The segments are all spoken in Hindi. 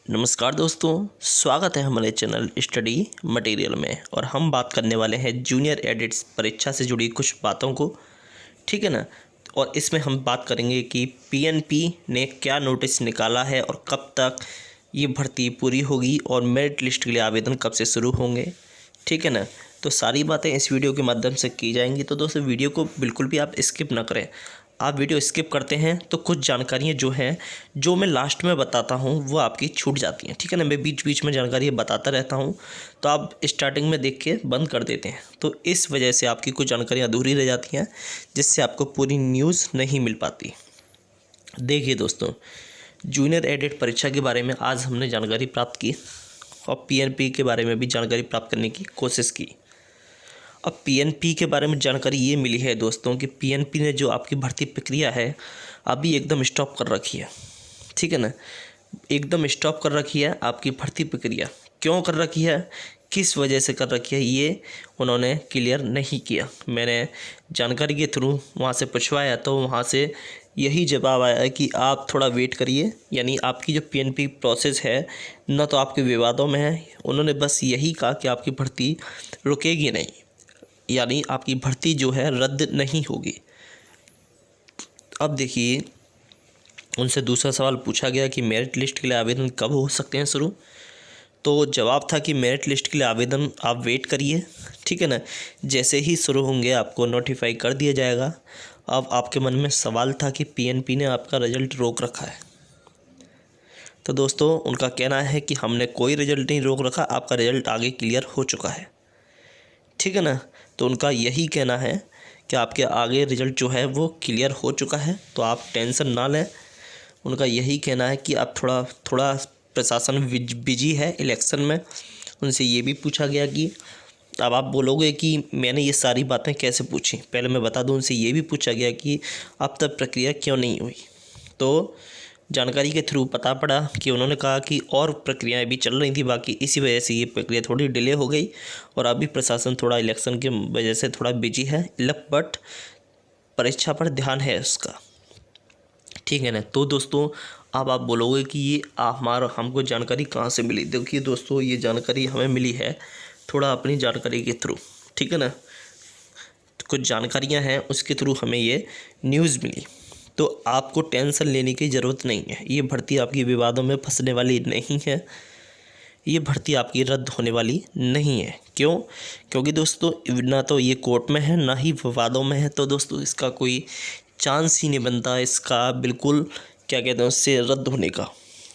नमस्कार दोस्तों, स्वागत है हमारे चैनल स्टडी मटेरियल में। और हम बात करने वाले हैं जूनियर एडिट्स परीक्षा से जुड़ी कुछ बातों को, ठीक है ना। और इसमें हम बात करेंगे कि पीएनपी ने क्या नोटिस निकाला है और कब तक ये भर्ती पूरी होगी और मेरिट लिस्ट के लिए आवेदन कब से शुरू होंगे, ठीक है ना। तो सारी बातें इस वीडियो के माध्यम से की जाएंगी। तो दोस्तों, वीडियो को बिल्कुल भी आप स्किप ना करें। आप वीडियो स्किप करते हैं तो कुछ जानकारियाँ जो हैं, जो मैं लास्ट में बताता हूँ, वो आपकी छूट जाती हैं, ठीक है ना। मैं बीच बीच में जानकारी बताता रहता हूँ, तो आप स्टार्टिंग में देख के बंद कर देते हैं, तो इस वजह से आपकी कुछ जानकारियाँ अधूरी रह जाती हैं, जिससे आपको पूरी न्यूज़ नहीं मिल पाती। देखिए दोस्तों, जूनियर एडिट परीक्षा के बारे में आज हमने जानकारी प्राप्त की और पीएनपी के बारे में भी जानकारी प्राप्त करने की कोशिश की। अब पीएनपी के बारे में जानकारी ये मिली है दोस्तों कि पीएनपी ने जो आपकी भर्ती प्रक्रिया है अभी एकदम स्टॉप कर रखी है, ठीक है ना। एकदम स्टॉप कर रखी है आपकी भर्ती प्रक्रिया। क्यों कर रखी है, किस वजह से कर रखी है, ये उन्होंने क्लियर नहीं किया। मैंने जानकारी के थ्रू वहाँ से पूछवाया तो वहाँ से यही जवाब आया कि आप थोड़ा वेट करिए, यानी आपकी जो पीएनपी प्रोसेस है न तो आपके विवादों में है। उन्होंने बस यही कहा कि आपकी भर्ती रुकेगी नहीं, यानी आपकी भर्ती जो है रद्द नहीं होगी। अब देखिए, उनसे दूसरा सवाल पूछा गया कि मेरिट लिस्ट के लिए आवेदन कब हो सकते हैं शुरू। तो जवाब था कि मेरिट लिस्ट के लिए आवेदन आप वेट करिए, ठीक है ना। जैसे ही शुरू होंगे आपको नोटिफाई कर दिया जाएगा। अब आपके मन में सवाल था कि पीएनपी ने आपका रिजल्ट रोक रखा है। तो दोस्तों, उनका कहना है कि हमने कोई रिजल्ट नहीं रोक रखा, आपका रिजल्ट आगे क्लियर हो चुका है, ठीक है ना। तो उनका यही कहना है कि आपके आगे रिजल्ट जो है वो क्लियर हो चुका है, तो आप टेंशन ना लें। उनका यही कहना है कि आप थोड़ा प्रशासन बिजी है इलेक्शन में। उनसे ये भी पूछा गया कि अब आप बोलोगे कि मैंने ये सारी बातें कैसे पूछी। पहले मैं बता दूं, उनसे ये भी पूछा गया कि अब तक प्रक्रिया क्यों नहीं हुई। तो जानकारी के थ्रू पता पड़ा कि उन्होंने कहा कि और प्रक्रियाएं भी चल रही थी बाकी, इसी वजह से ये प्रक्रिया थोड़ी डिले हो गई और अभी प्रशासन थोड़ा इलेक्शन की वजह से थोड़ा बिजी है, बट परीक्षा पर ध्यान है उसका, ठीक है ना। तो दोस्तों, अब आप बोलोगे कि ये हमको जानकारी कहाँ से मिली। देखिए दोस्तों, ये जानकारी हमें मिली है थोड़ा अपनी जानकारी के थ्रू, ठीक है ना। कुछ जानकारियाँ हैं उसके थ्रू हमें ये न्यूज़ मिली। तो आपको टेंशन लेने की ज़रूरत नहीं है। ये भर्ती आपकी विवादों में फंसने वाली नहीं है, ये भर्ती आपकी रद्द होने वाली नहीं है। क्यों? क्योंकि दोस्तों, ना तो ये कोर्ट में है ना ही विवादों में है। तो दोस्तों, इसका कोई चांस ही नहीं बनता इसका बिल्कुल, क्या कहते हैं, उससे रद्द होने का।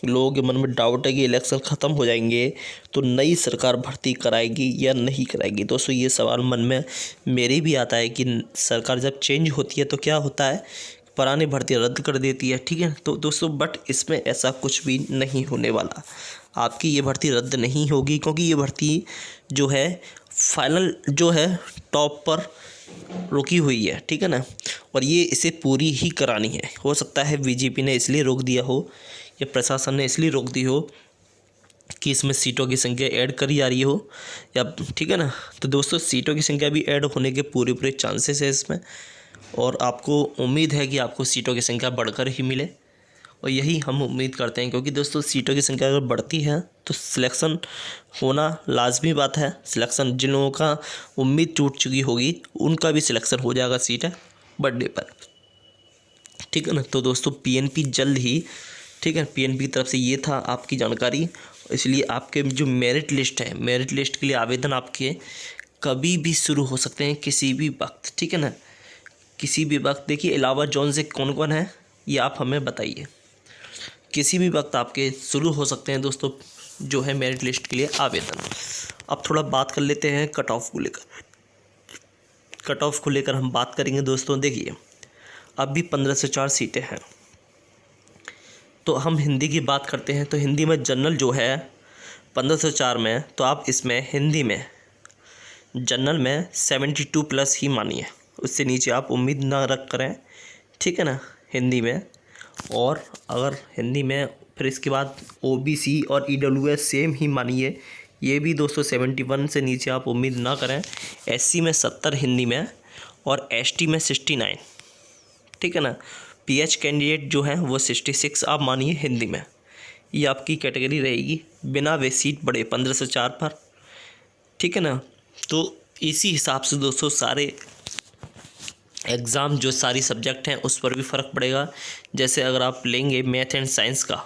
लोगों के मन में डाउट है कि इलेक्शन ख़त्म हो जाएंगे तो नई सरकार भर्ती कराएगी या नहीं कराएगी। दोस्तों, ये सवाल मन में मेरे भी आता है कि सरकार जब चेंज होती है तो क्या होता है, पुरानी भर्ती रद्द कर देती है, ठीक है। तो दोस्तों, बट इसमें ऐसा कुछ भी नहीं होने वाला। आपकी ये भर्ती रद्द नहीं होगी, क्योंकि ये भर्ती जो है फाइनल जो है टॉप पर रुकी हुई है, ठीक है ना। और ये इसे पूरी ही करानी है। हो सकता है बीजेपी ने इसलिए रोक दिया हो या प्रशासन ने इसलिए रोक दी हो कि इसमें सीटों की संख्या ऐड करी जा रही हो, या ठीक है ना। तो दोस्तों, सीटों की संख्या भी ऐड होने के पूरे पूरे चांसेस है इसमें, और आपको उम्मीद है कि आपको सीटों की संख्या बढ़कर ही मिले, और यही हम उम्मीद करते हैं। क्योंकि दोस्तों, सीटों की संख्या अगर बढ़ती है तो सिलेक्शन होना लाजमी बात है। सिलेक्शन जिन लोगों का उम्मीद टूट चुकी होगी उनका भी सिलेक्शन हो जाएगा सीटें बढ़ने पर, ठीक है ना। तो दोस्तों, पीएनपी जल्द ही, ठीक है, पीएनपी की तरफ से ये था आपकी जानकारी। इसलिए आपके जो मेरिट लिस्ट है, मेरिट लिस्ट के लिए आवेदन आपके कभी भी शुरू हो सकते हैं, किसी भी वक्त, ठीक है ना, किसी भी वक्त। देखिए, अलावा जोन से कौन कौन है ये आप हमें बताइए। किसी भी वक्त आपके शुरू हो सकते हैं दोस्तों जो है मेरिट लिस्ट के लिए आवेदन। अब थोड़ा बात कर लेते हैं कट ऑफ को लेकर। कट ऑफ को लेकर हम बात करेंगे दोस्तों। देखिए, अब भी 15 से 4 सीटें हैं। तो हम हिंदी की बात करते हैं तो हिंदी में जनरल जो है 15 से 4 में, तो आप इसमें हिंदी में जनरल में 72 प्लस ही मानिए, उससे नीचे आप उम्मीद ना रख करें, ठीक है ना, हिंदी में। और अगर हिंदी में फिर इसके बाद ओबीसी और ईडब्ल्यूएस सेम ही मानिए, ये भी 271 से नीचे आप उम्मीद ना करें। एससी में 70 हिंदी में और एसटी में 69, ठीक है ना। पीएच कैंडिडेट जो है वो 66 आप मानिए हिंदी में। ये आपकी कैटेगरी रहेगी बिना वे सीट बढ़े 1504 पर, ठीक है ना। तो इसी हिसाब से दोस्तों सारे एग्ज़ाम जो सारी सब्जेक्ट हैं उस पर भी फ़र्क पड़ेगा। जैसे अगर आप लेंगे मैथ एंड साइंस का,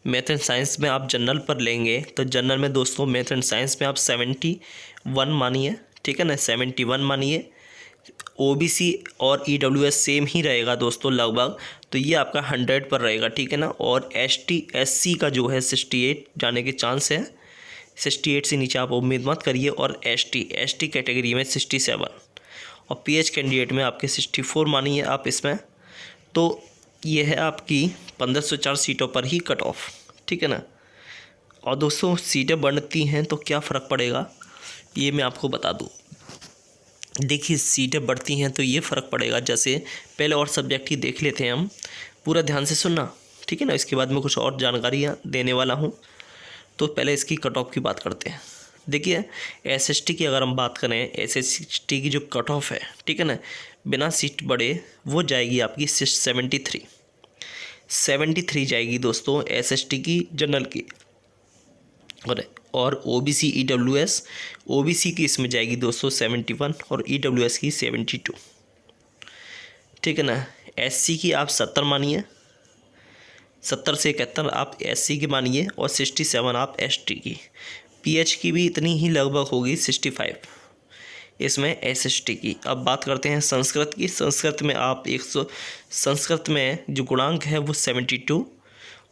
मैथ एंड साइंस में आप जनरल पर लेंगे तो जनरल में दोस्तों मैथ एंड साइंस में आप 71 मानिए, ठीक है ना, 71 मानिए। ओबीसी और ईडब्ल्यूएस सेम ही रहेगा दोस्तों लगभग, तो ये आपका 100 पर रहेगा, ठीक है ना। और एसटी एससी का जो है 68 जाने के चांस है, 68 से नीचे आप उम्मीद मत करिए। और एसटी कैटेगरी में 67 और पीएच कैंडिडेट में आपके 64 मानिए आप इसमें। तो ये है आपकी 1504 सीटों पर ही कट ऑफ, ठीक है ना। और दोस्तों सीटें बढ़ती हैं तो क्या फ़र्क पड़ेगा ये मैं आपको बता दूं। देखिए सीटें बढ़ती हैं तो ये फ़र्क पड़ेगा, जैसे पहले और सब्जेक्ट ही देख लेते हैं हम, पूरा ध्यान से सुनना, ठीक है ना। इसके बाद मैं कुछ और जानकारियाँ देने वाला हूँ। तो पहले इसकी कट ऑफ की बात करते हैं। देखिए एसएसटी की अगर हम बात करें, एसएसटी की जो कट ऑफ है, ठीक है ना, बिना सीट बढ़े वो जाएगी आपकी 73 जाएगी दोस्तों एसएसटी की जनरल की। और ओबीसी ईडब्ल्यूएस, ओबीसी की इसमें जाएगी दोस्तों 71 और ईडब्ल्यूएस की 72, ठीक है ना। एससी की आप 70 मानिए, 70 से 71 आप एससी की मानिए और 67 आप एसटी की। पीएच की भी इतनी ही लगभग होगी 65 इसमें एसएसटी की। अब बात करते हैं संस्कृत की। संस्कृत में आप 100, संस्कृत में जो गुणांक है वो 72,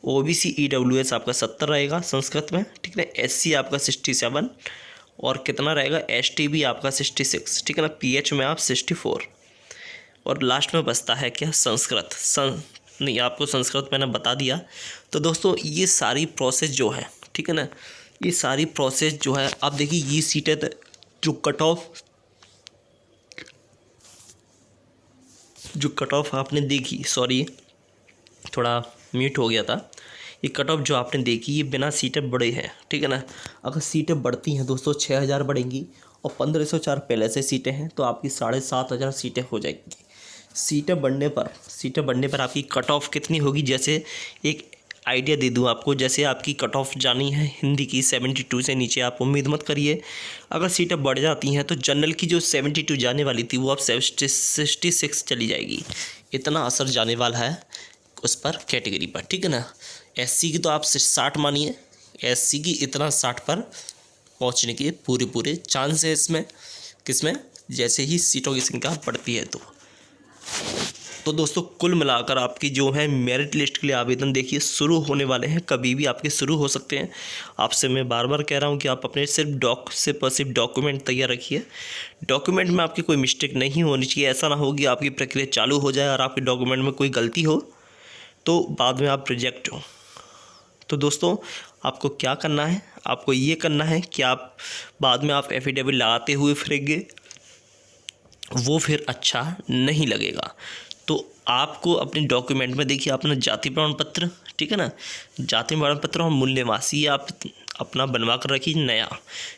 ओबीसी ईडब्ल्यूएस आपका 70 रहेगा संस्कृत में, ठीक है। एससी आपका 67 और कितना रहेगा, एसटी भी आपका 66, ठीक है ना। पीएच में आप 64 और लास्ट में बचता है क्या, संस्कृत। नहीं आपको संस्कृत मैंने बता दिया। तो दोस्तों ये सारी प्रोसेस जो है, ठीक है ना, ये सारी प्रोसेस जो है, आप देखिए ये सीटें जो कट ऑफ आपने देखी, सॉरी थोड़ा म्यूट हो गया था। ये कट ऑफ जो आपने देखी ये बिना सीटें बढ़े हैं, ठीक है ना। अगर सीटें बढ़ती हैं दोस्तों 6000 बढ़ेंगी और 1504 पहले से सीटें हैं तो आपकी 7500 सीटें हो जाएंगी। सीटें बढ़ने पर आपकी कट ऑफ कितनी होगी, जैसे एक आइडिया दे दूं आपको। जैसे आपकी कट ऑफ जानी है हिंदी की 72 से नीचे आप उम्मीद मत करिए। अगर सीटें बढ़ जाती हैं तो जनरल की जो 72 जाने वाली थी वो अब 66 चली जाएगी। इतना असर जाने वाला है उस पर कैटेगरी पर, ठीक है ना। एससी की तो आप 60 मानिए, एससी की इतना 60 पर पहुंचने के पूरे चांस है इसमें, किसमें, जैसे ही सीटों की संख्या बढ़ती है। तो दोस्तों कुल मिलाकर आपकी जो है मेरिट लिस्ट के लिए आवेदन देखिए शुरू होने वाले हैं, कभी भी आपके शुरू हो सकते हैं। आपसे मैं बार बार कह रहा हूं कि आप अपने सिर्फ डॉक्यूमेंट तैयार रखिए। डॉक्यूमेंट में आपकी कोई मिस्टेक नहीं होनी चाहिए। ऐसा ना हो कि आपकी प्रक्रिया चालू हो जाए और आपके डॉक्यूमेंट में कोई गलती हो तो बाद में आप रिजेक्ट हो। तो दोस्तों आपको क्या करना है, आपको ये करना है कि आप बाद में आप एफिडेविट लगाते हुए फिरेंगे, वो फिर अच्छा नहीं लगेगा। तो आपको अपने डॉक्यूमेंट में देखिए अपना जाति प्रमाण पत्र, ठीक है ना, जाति प्रमाण पत्र और मूल निवासी आप अपना बनवा कर रखिए नया।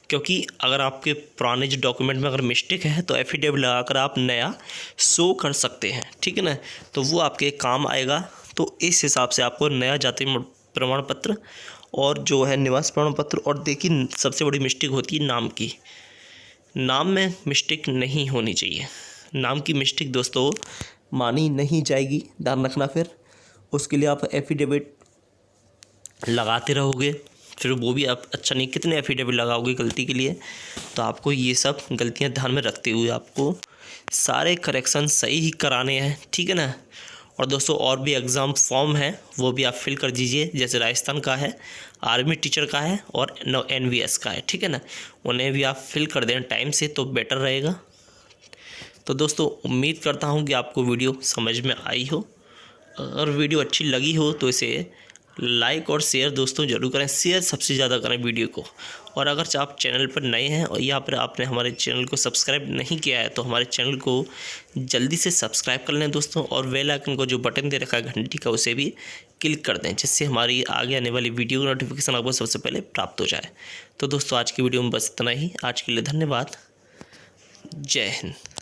क्योंकि अगर आपके पुराने जो डॉक्यूमेंट में अगर मिस्टेक है तो एफिडेविट लगाकर आप नया शो कर सकते हैं, ठीक है ना, तो वो आपके काम आएगा। तो इस हिसाब से आपको नया जाति प्रमाण पत्र और जो है निवास प्रमाण पत्र, और देखिए सबसे बड़ी मिस्टेक होती है नाम की। नाम में मिस्टेक नहीं होनी चाहिए, नाम की मिस्टेक दोस्तों मानी नहीं जाएगी, ध्यान रखना। फिर उसके लिए आप एफिडेविट लगाते रहोगे, फिर वो भी आप अच्छा नहीं, कितने एफिडेविट लगाओगे गलती के लिए। तो आपको ये सब गलतियां ध्यान में रखते हुए आपको सारे करेक्शन सही ही कराने हैं, ठीक है ना। और दोस्तों और भी एग्ज़ाम फॉर्म है वो भी आप फिल कर दीजिए, जैसे राजस्थान का है, आर्मी टीचर का है और एनवीएस का है, ठीक है ना। उन्हें भी आप फिल कर दें टाइम से तो बेटर रहेगा। तो दोस्तों उम्मीद करता हूँ कि आपको वीडियो समझ में आई हो। अगर वीडियो अच्छी लगी हो तो इसे लाइक और शेयर दोस्तों ज़रूर करें, शेयर सबसे ज़्यादा करें वीडियो को। और अगर आप चैनल पर नए हैं और यहाँ पर आपने हमारे चैनल को सब्सक्राइब नहीं किया है तो हमारे चैनल को जल्दी से सब्सक्राइब कर लें दोस्तों, और बेल आइकन को जो बटन दे रखा है घंटी का उसे भी क्लिक कर दें, जिससे हमारी आगे आने वाली वीडियो का नोटिफिकेशन आपको सबसे पहले प्राप्त हो जाए। तो दोस्तों आज की वीडियो में बस इतना ही। आज के लिए धन्यवाद। जय हिंद।